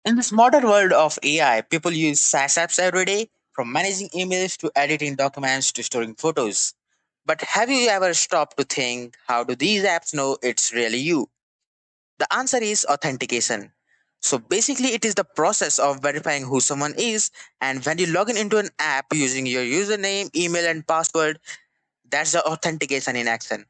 In this modern world of AI, people use SaaS apps every day, from managing emails to editing documents to storing photos. But have you ever stopped to think, how do these apps know it's really you? The answer is authentication. So basically, it is the process of verifying who someone is, and when you log in into an app using your username, email, and password, that's the authentication in action.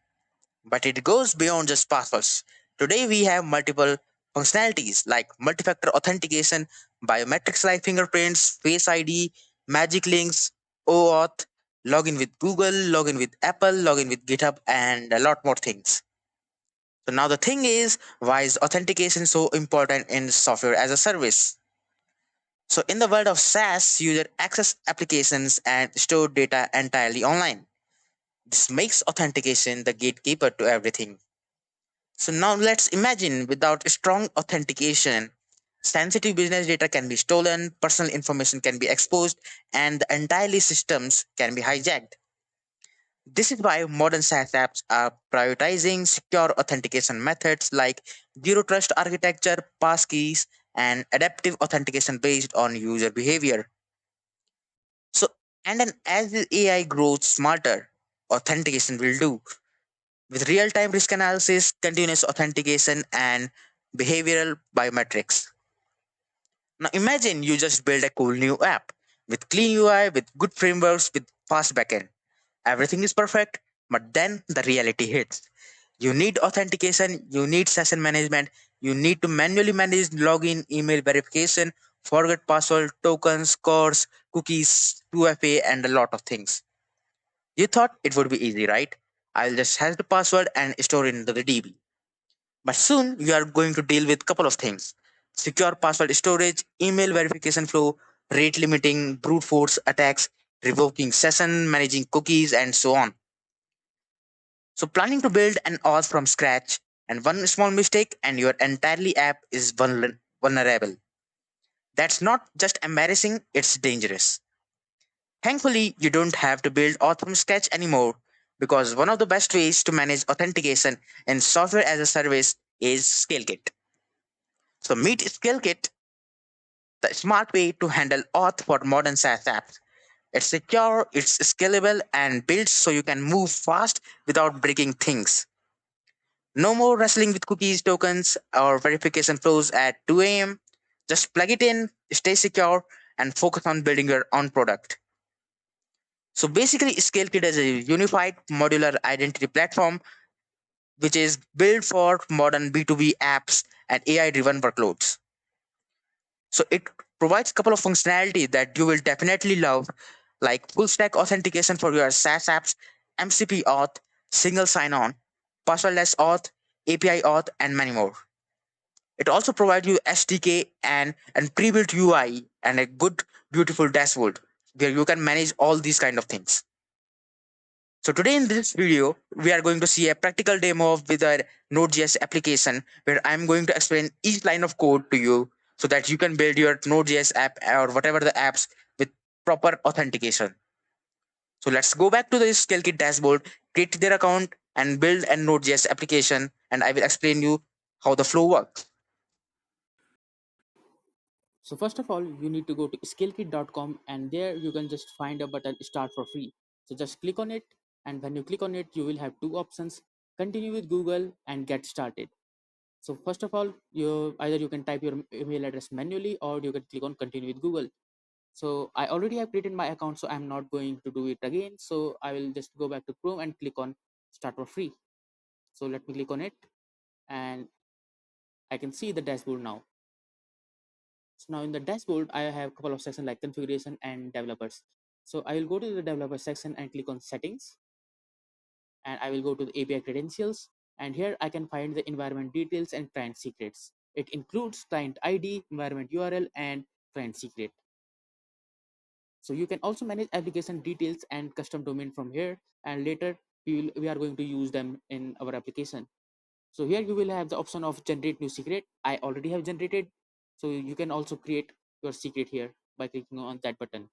But it goes beyond just passwords. Today we have multiple functionalities like multi-factor authentication, biometrics like fingerprints, Face ID, magic links, OAuth, login with Google, login with Apple, login with GitHub, and a lot more things. So now the thing is, why is authentication so important in software as a service? So in the world of SaaS, user access applications and store data entirely online. This makes authentication the gatekeeper to everything. So now let's imagine without strong authentication, sensitive business data can be stolen, personal information can be exposed, and the entirely systems can be hijacked. This is why modern SaaS apps are prioritizing secure authentication methods like zero trust architecture, passkeys, and adaptive authentication based on user behavior. So, and then as the AI grows smarter, authentication will do with real time risk analysis, continuous authentication, and behavioral biometrics. Now imagine you just build a cool new app with clean UI, with good frameworks, with fast backend. Everything is perfect, but then the reality hits. You need authentication, you need session management, you need to manually manage login, email verification, forget password, tokens, scores, cookies, 2FA, and a lot of things. You thought it would be easy, right? I'll just hash the password and store it into the DB. But soon you are going to deal with couple of things. Secure password storage, email verification flow, rate limiting, brute force attacks, revoking session, managing cookies, and so on. So planning to build an auth from scratch and one small mistake and your entirely app is vulnerable. That's not just embarrassing, it's dangerous. Thankfully, you don't have to build auth from scratch anymore because one of the best ways to manage authentication in software as a service is Scalekit. So meet Scalekit, the smart way to handle auth for modern SaaS apps. It's secure, it's scalable, and built so you can move fast without breaking things. No more wrestling with cookies, tokens, or verification flows at 2 a.m. Just plug it in, stay secure, and focus on building your own product. So basically, ScaleKit is a unified modular identity platform which is built for modern B2B apps and AI driven workloads. So it provides a couple of functionality that you will definitely love, like full stack authentication for your SaaS apps, MCP auth, single sign on, passwordless auth, API auth, and many more. It also provides you SDK and pre-built UI and a good, beautiful dashboard where you can manage all these kind of things. So today in this video, we are going to see a practical demo with our Node.js application where I'm going to explain each line of code to you so that you can build your Node.js app or whatever the apps with proper authentication. So let's go back to the ScaleKit dashboard, create their account and build a Node.js application, and I will explain you how the flow works. So first of all, you need to go to scalekit.com and there you can just find a button start for free. So just click on it, and when you click on it, you will have two options: continue with Google and get started. So first of all, you can type your email address manually or you can click on continue with Google. So I already have created my account, so I'm not going to do it again. So I will just go back to Chrome and click on start for free. So let me click on it and I can see the dashboard now. So now in the dashboard, I have a couple of sections like configuration and developers. So I will go to the developer section and click on settings, and I will go to the API credentials. And here I can find the environment details and client secrets. It includes client ID, environment URL, and client secret. So you can also manage application details and custom domain from here. And later we are going to use them in our application. So here you will have the option of generate new secret. I already have generated. So you can also create your secret here by clicking on that button.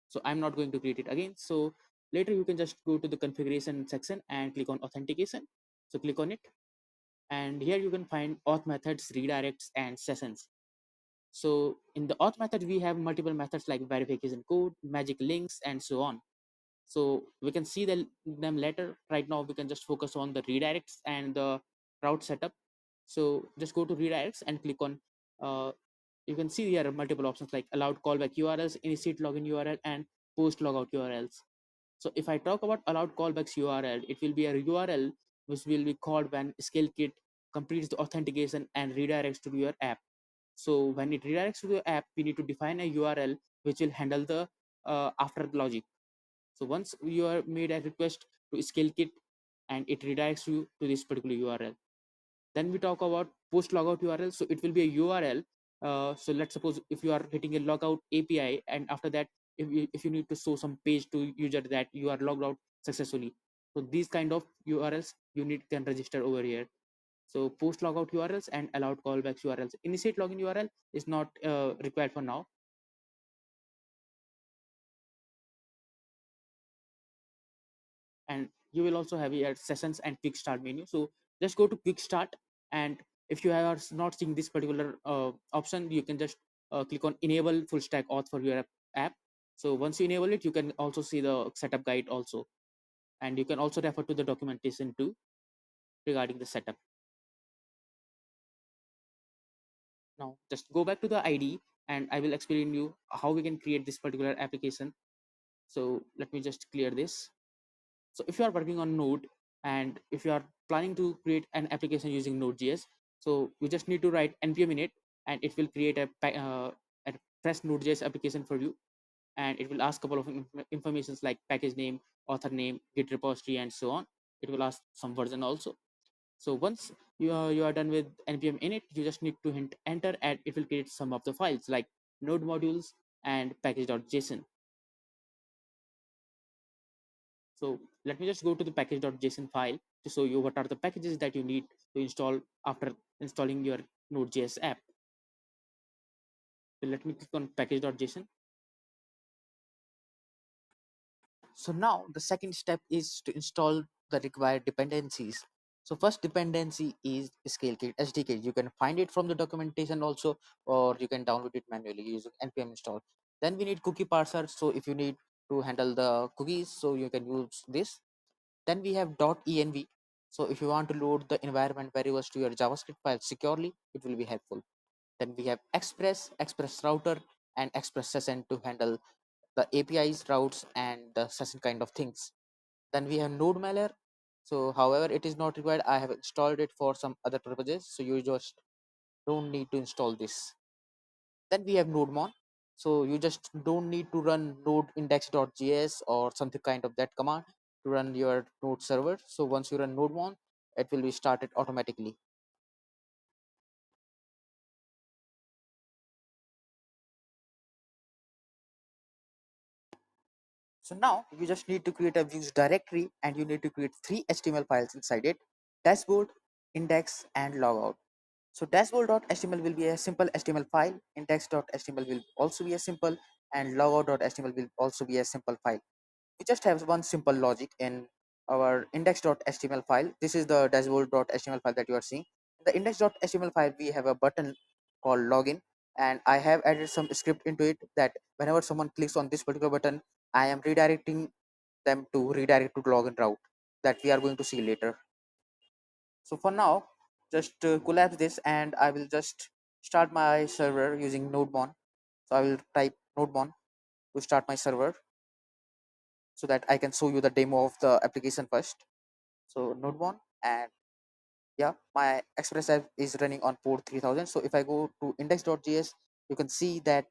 So I'm not going to create it again. So later you can just go to the configuration section and click on authentication. So click on it, and here you can find auth methods, redirects, and sessions. So in the auth method, we have multiple methods like verification code, magic links, and so on. So we can see them later. Right now, we can just focus on the redirects and the route setup. So just go to redirects and click on. You can see here are multiple options like allowed callback URLs, initiate login URL, and post logout URLs. So if I talk about allowed callbacks URL, it will be a URL which will be called when Scalekit completes the authentication and redirects to your app. So when it redirects to the app, we need to define a URL which will handle the after logic. So once you are made a request to Scalekit and it redirects you to this particular URL. Then we talk about post logout URL. So it will be a URL. So let's suppose if you are hitting a logout API, and after that, if you need to show some page to user that you are logged out successfully. So these kind of URLs you need can register over here. So post logout URLs and allowed callbacks URLs. Initiate login URL is not required for now. And you will also have your sessions and quick start menu. So just go to quick start, and if you are not seeing this particular option, you can just click on enable full stack auth for your app. So once you enable it, you can also see the setup guide also, and you can also refer to the documentation too regarding the setup. Now just go back to the id, and I will explain you how we can create this particular application. So let me just clear this. So if you are working on Node, and if you are planning to create an application using Node.js, so you just need to write npm init, and it will create a fresh Node.js application for you, and it will ask a couple of informations like package name, author name, git repository, and so on. It will ask some version also. So once you are done with npm init, you just need to hit enter, and it will create some of the files like node modules and package.json. So let me just go to the package.json file to show you what are the packages that you need to install after installing your Node.js app. So let me click on package.json. So now the second step is to install the required dependencies. So first dependency is Scalekit SDK. You can find it from the documentation also, or you can download it manually using npm install. Then we need cookie parser. So if you need to handle the cookies, so you can use this. Then we have .env. So if you want to load the environment variables to your JavaScript file securely, it will be helpful. Then we have Express router, and Express session to handle the APIs, routes, and the session kind of things. Then we have node mailer. So however it is not required, I have installed it for some other purposes. So you just don't need to install this. Then we have nodemon. So you just don't need to run node index.js or something kind of that command to run your node server. So once you run nodemon, it will be started automatically. So now you just need to create a views directory, and you need to create three HTML files inside it: dashboard, index, and logout. So dashboard.html will be a simple HTML file, index.html will also be a simple, and logout.html will also be a simple file. We just have one simple logic in our index.html file. This is the dashboard.html file that you are seeing. In the index.html file, we have a button called login, and I have added some script into it that whenever someone clicks on this particular button, I am redirecting them to redirect to login route that we are going to see later. So for now, just collapse this, and I will just start my server using nodemon. So I will type nodemon to start my server so that I can show you the demo of the application first. So nodemon, and yeah, my Express app is running on port 3000. So if I go to index.js, you can see that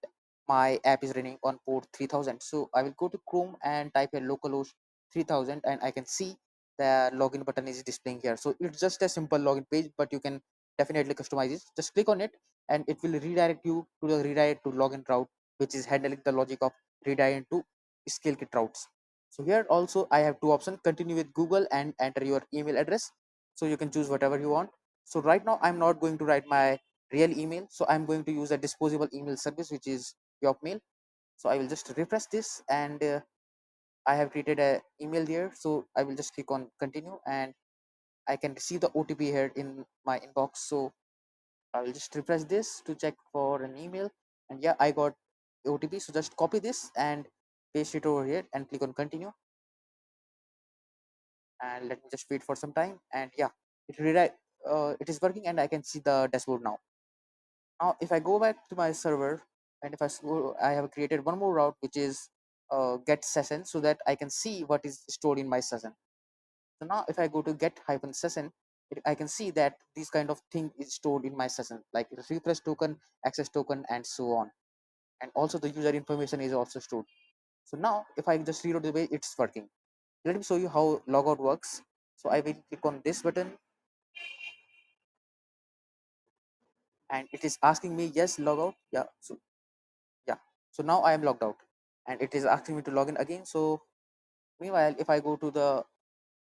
my app is running on port 3000. So I will go to Chrome and type a localhost 3000, and I can see the login button is displaying here. So it's just a simple login page, but you can definitely customize it. Just click on it, and it will redirect you to the redirect to login route, which is handling the logic of redirect to Scalekit routes. So here also I have two options: continue with Google and enter your email address. So you can choose whatever you want. So right now I'm not going to write my real email, so I'm going to use a disposable email service, which is Yopmail. So I will just refresh this, and I have created a email here. So I will just click on continue, and I can see the OTP here in my inbox. So I will just refresh this to check for an email, and yeah, I got OTP. So just copy this and paste it over here and click on continue, and let me just wait for some time. And yeah, it is working, and I can see the dashboard now. Now, if I go back to my server, and if I have created one more route, which is get session, so that I can see what is stored in my session. So now, if I go to get hyphen session, I can see that this kind of thing is stored in my session, like refresh token, access token, and so on. And also the user information is also stored. So now, if I just reload the way, it's working. Let me show you how logout works. So I will click on this button, and it is asking me yes logout. Yeah. So yeah, so now I am logged out, and it is asking me to log in again. So meanwhile, if I go to the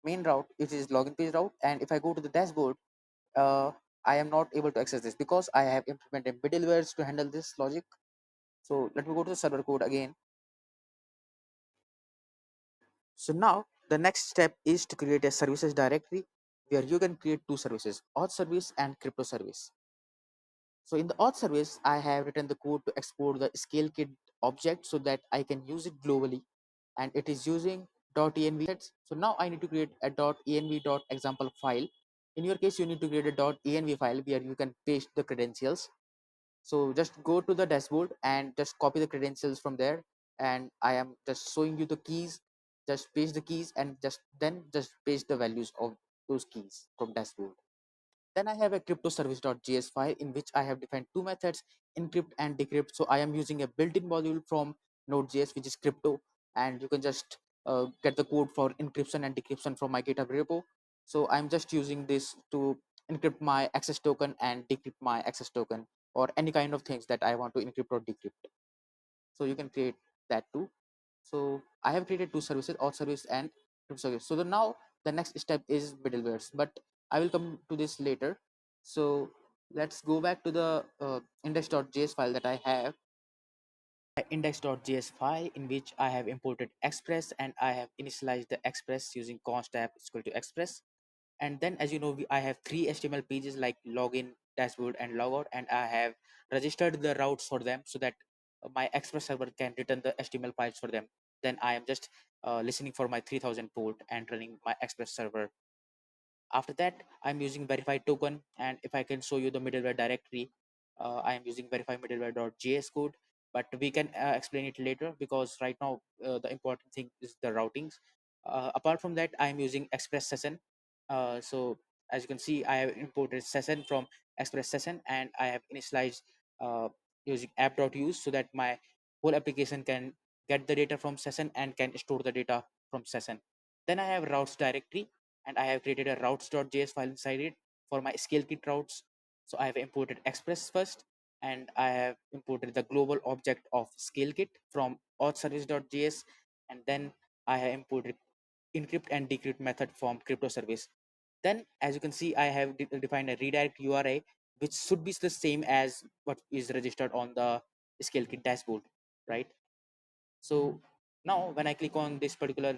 main route, it is login page route, and if I go to the dashboard, uh, I am not able to access this because I have implemented middlewares to handle this logic. So let me go to the server code again. So now the next step is to create a services directory where you can create two services, auth service and crypto service. So in the auth service, I have written the code to export the Scalekit object so that I can use it globally, and it is using .env sets. So now I need to create a .env.example file. In your case, you need to create a .env file where you can paste the credentials. So just go to the dashboard and just copy the credentials from there. And I am just showing you the keys. Just paste the keys and just paste the values of those keys from dashboard. Then I have a crypto service.js file in which I have defined two methods, encrypt and decrypt. So I am using a built-in module from Node.js, which is crypto, and you can just get the code for encryption and decryption from my GitHub repo. So I'm just using this to encrypt my access token and decrypt my access token, or any kind of things that I want to encrypt or decrypt. So you can create that too. So I have created two services, auth service and crypto service. So now the next step is middlewares, but I will come to this later. So let's go back to the index.js file that I have. Index.js file in which I have imported Express, and I have initialized the Express using const app is equal to Express. And then, as you know, I have three HTML pages like login, dashboard, and logout, and I have registered the routes for them so that my Express server can return the HTML files for them. Then I am just listening for my 3000 port and running my Express server. After that, I'm using verified token, and if I can show you the middleware directory, I am using verify middleware.js code, but we can explain it later because right now the important thing is the routings. Apart from that, I'm using Express session. So as you can see, I have imported session from Express session, and I have initialized uh, using app.use so that my whole application can get the data from session and can store the data from session. Then I have routes directory, and I have created a routes.js file inside it for my Scalekit routes. So I have imported Express first, and I have imported the global object of Scalekit from authservice.js, and then I have imported encrypt and decrypt method from crypto service. Then, as you can see, I have defined a redirect URI, which should be the same as what is registered on the Scalekit dashboard, right? So now when I click on this particular,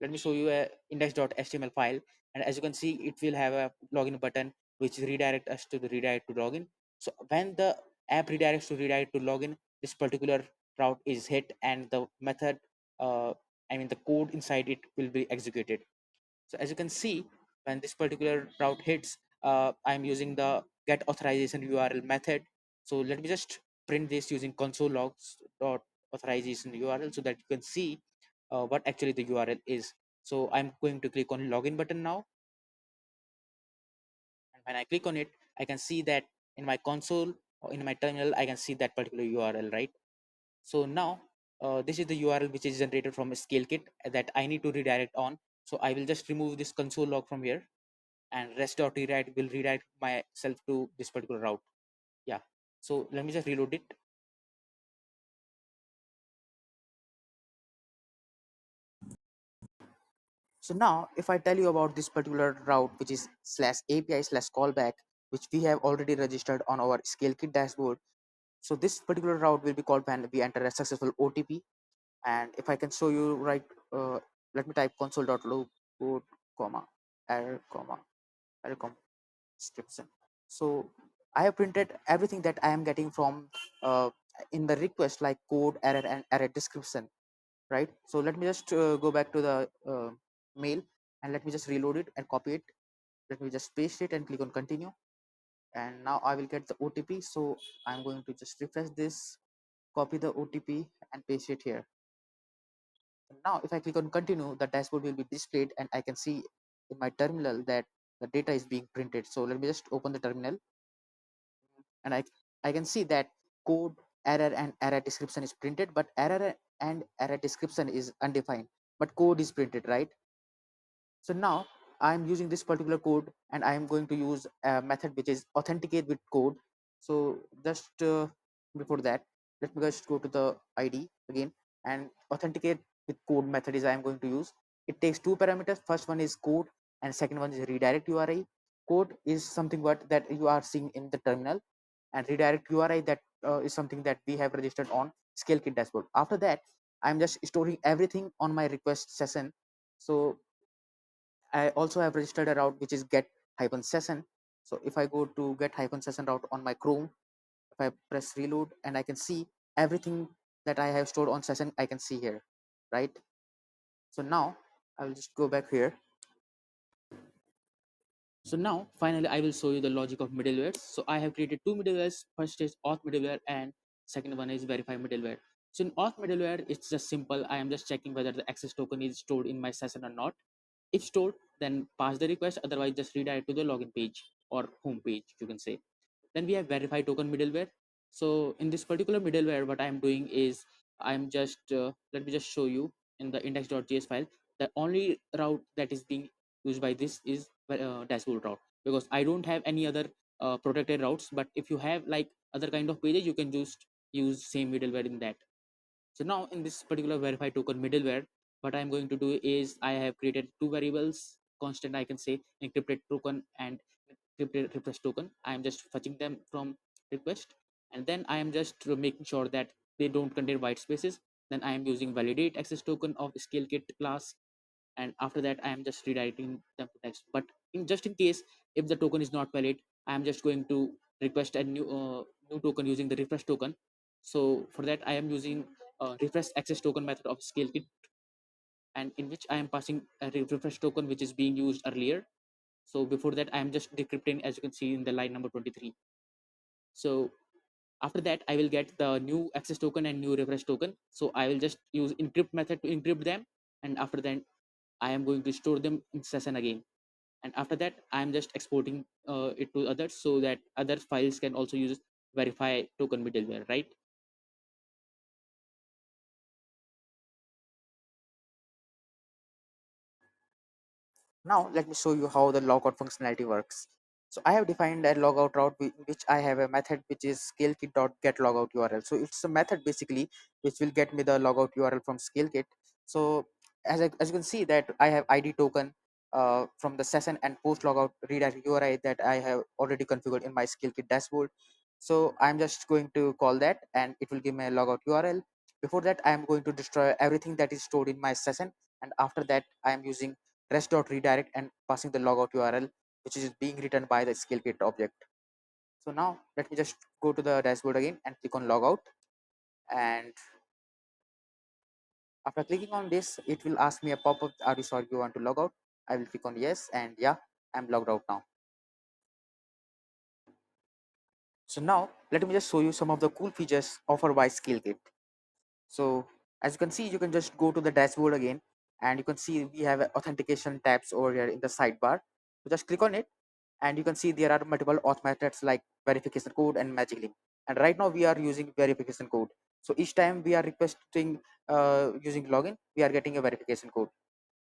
let me show you a index.html file. And as you can see, it will have a login button, which redirect us to the redirect to login. So when the app redirects to redirect to login, this particular route is hit, and the method, I mean the code inside it will be executed. So as you can see, when this particular route hits, I'm using the get authorization URL method. So let me just print this using console logs dot authorization URL so that you can see what actually the URL is. So I'm going to click on login button now, and when I click on it, I can see that in my console or in my terminal, I can see that particular URL, right? So now this is the URL which is generated from a Scalekit that I need to redirect on. So I will just remove this console log from here, and rest.redirect will redirect myself to this particular route. Yeah. So let me just reload it. So now if I tell you about this particular route, which is slash API slash callback, which we have already registered on our Scalekit dashboard. So this particular route will be called when we enter a successful OTP. And if I can show you right, let me type console.log code comma error comma error comma description. So I have printed everything that I am getting from uh, in the request, like code, error, and error description, right? So let me just go back to the mail, and let me just reload it and copy it. Let me just paste it and click on continue, and now I will get the OTP. So I'm going to just refresh this, copy the OTP, and paste it here. Now if I click on continue, the dashboard will be displayed, and I can see in my terminal that the data is being printed. So let me just open the terminal, and I can see that code, error, and error description is printed, but error and error description is undefined, but code is printed, right? So now I'm using this particular code, and I am going to use a method which is authenticate with code. So just before that, let me just go to the ID again, and authenticate with code method is I am going to use. It takes two parameters. First one is code, and second one is redirect URI. Code is something what that you are seeing in the terminal, and redirect URI, that is something that we have registered on Scalekit dashboard. After that, I'm just storing everything on my request session. So I also have registered a route which is get hyphen session. So if I go to get hyphen session route on my Chrome, if I press reload, and I can see everything that I have stored on session, I can see here, right? So now I will just go back here. So now finally I will show you the logic of middleware. So I have created two middlewares. First is auth middleware, and second one is verify middleware. So in auth middleware, it's just simple. I am just checking whether the access token is stored in my session or not. If stored, then pass the request, otherwise just redirect to the login page or home page, you can say. Then we have verify token middleware. So in this particular middleware, what I'm doing is I'm just let me just show you in the index.js file. The only route that is being used by this is dashboard route, because I don't have any other protected routes. But if you have like other kind of pages, you can just use same middleware in that. So now in this particular verify token middleware, what I'm going to do is I have created two variables, constant, I can say encrypted token and encrypted refresh token. I am just fetching them from request, and then I am just making sure that they don't contain white spaces. Then I am using validate access token of Scalekit class, and after that I am just redirecting them to text. But in just in case if the token is not valid, I am just going to request a new token using the refresh token. So for that I am using refresh access token method of Scalekit, and in which I am passing a refresh token which is being used earlier. So before that I am just decrypting, as you can see in the line number 23. So after that I will get the new access token and new refresh token. So I will just use encrypt method to encrypt them, and after that I am going to store them in session again. And after that I am just exporting it to others, so that other files can also use verify token middleware, right? Now let me show you how the logout functionality works. So I have defined a logout route which I have a method which is scalekit.getLogout URL. So it's a method basically which will get me the logout URL from Scalekit. So as you can see that I have ID token from the session and post logout redirect URI that I have already configured in my Scalekit dashboard. So I'm just going to call that, and it will give me a logout URL. Before that I am going to destroy everything that is stored in my session, and after that I am using rest.redirect and passing the logout URL which is being written by the Scalekit object. So now let me just go to the dashboard again and click on logout, and after clicking on this it will ask me a pop-up, are you sure you want to log out? I will click on yes, and yeah, I'm logged out now. So now let me just show you some of the cool features offered by Scalekit. So as you can see, you can just go to the dashboard again, and you can see we have authentication tabs over here in the sidebar. So just click on it, and you can see there are multiple auth methods like verification code and magic link. And right now we are using verification code. So each time we are requesting using login, we are getting a verification code.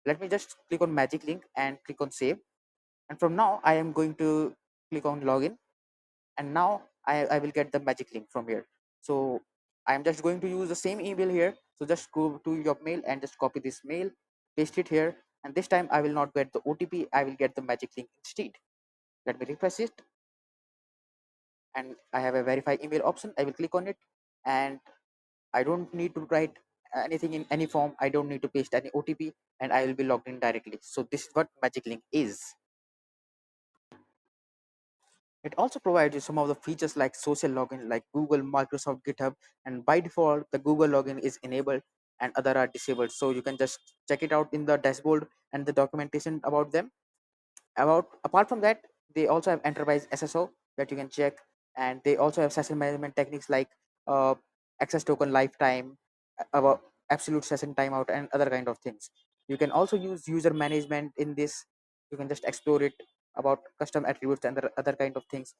Let me just click on magic link and click on save. And from now I am going to click on login, and now I will get the magic link from here. So I'm just going to use the same email here. So just go to your mail and just copy this mail, paste it here, and this time I will not get the OTP, I will get the magic link instead. Let me refresh it, and I have a verify email option. I will click on it, and I don't need to write anything in any form. I don't need to paste any OTP, and I will be logged in directly. So this is what magic link is. It also provides you some of the features like social login, like Google, Microsoft, GitHub, and by default, the Google login is enabled and other are disabled. So you can just check it out in the dashboard and the documentation about them. Apart from that, they also have enterprise sso that you can check, and they also have session management techniques like uh, access token lifetime, about absolute session timeout, and other kind of things. You can also use user management in this. You can just explore it about custom attributes and other kind of things.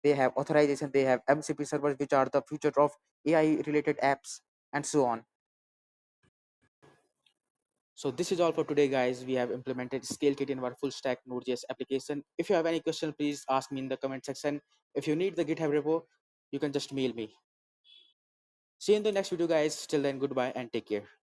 They have authorization, they have mcp servers, which are the future of ai related apps, and so on. So this is all for today, guys. We have implemented Scalekit in our full stack Node.js application. If you have any question, please ask me in the comment section. If you need the GitHub repo, you can just mail me. See you in the next video, guys. Till then, goodbye and take care.